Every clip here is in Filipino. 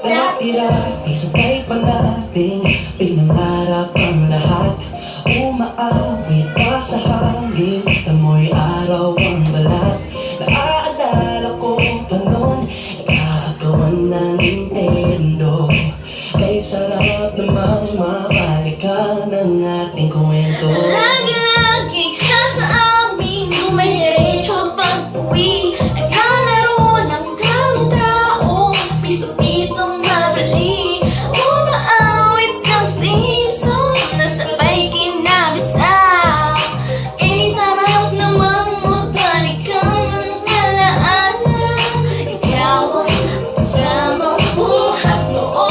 Dati-dati sabay pa nating pinangarap ang lahat. Umaawit pa sa hangin, tamoy araw ang balat. Naaalala ko pa noon, nag-aagawan ng Nintendo. Kay sarap namang mabalikan ng ating kwento. Lagi-lagi ka sa amin, dumiretso pag-uwi. Naglalaro ng tao-tao, piso-pisong mabali. Umaawit ng theme song, nasabay kinabisa. Kay sarap namang magbalikan ng alaala. Ikaw ang kasamang buhat noon.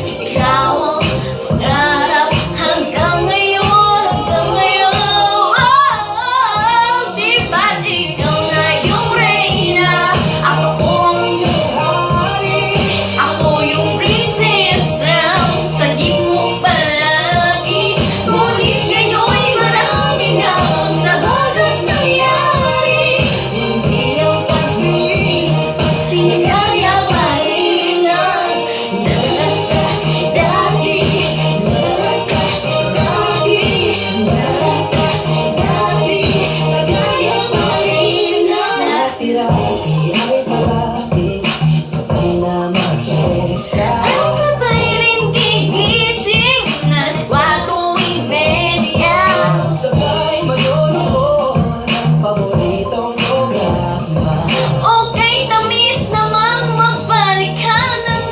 Ikaw ang pangarap hanggang ngayon, hanggang ngayon. Di ba't ikaw na yung reyna? Ako ang iyong hari. Ako yung prinsesa, sagip mo palagi. Ngunit ngayon'y marami na ang nabagat nangyari. Hindi ang pag-ibig tinagaya pa rin ang dati. Nagaya pa rin ang Dati-dati ay palagi sabay na mag-siesta. at sabay rin gigising na alas 4:30. Sabay manonood ng paboritong programa. Okay, tamis namang magbalikan ng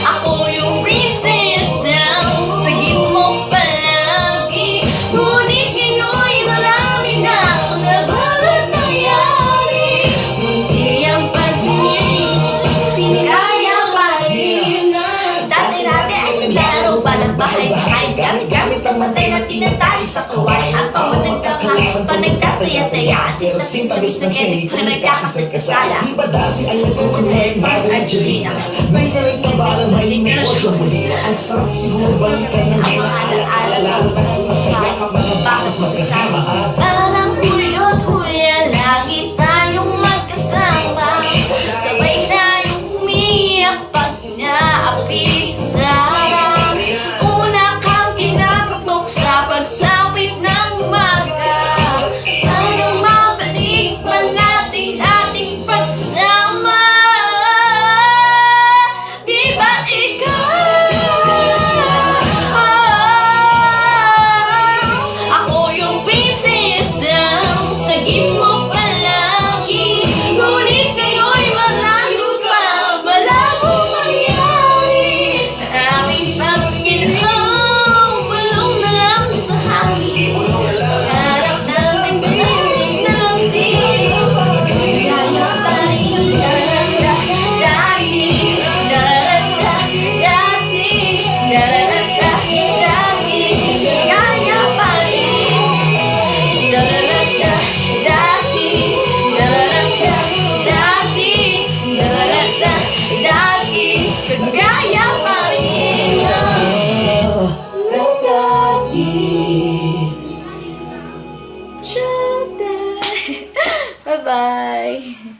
Ako yung prinsesa, sagip mo palagi. Ngunit ngayon'y marami na ang nabagat nangyari. Hindi ang pag-ibig tinagaya pa rin ang dati-dati ay naglaro pa ng bahay-bahay. Gamit-gamit ang matay na tinatali sa kaway. Ang pamon nagkakaroon pa nagtataya-taya. At sintabis na kaya pa nagkakasagkasala. Di ba dati ay nagkukulit Marvin Angelina? May salit na bala, may negosyo muli. Ang sarap siguro balikan ng mga alaala. Lalo na kung magkayakap mga bakit magkasama at Parang Hulyo't Hulya, lagi tayong magkasama. Sabay tayong umiiyak pag naapi sa harap. Una kang kinakatok sa pagsapit ng umaga. Sana mabalik pa natin ating pagsasama. Di ba't ako yung prinsesa, sagip mo palagi. Ngunit ngayon'y malayo pa, malabo mangyari. Maraming pag-ilaw, bulong na lang sa hangin. Harap natin balik na lang din. Kaya pa rin dati, kaya pa rin kagaya pa rin dati. Bye-bye.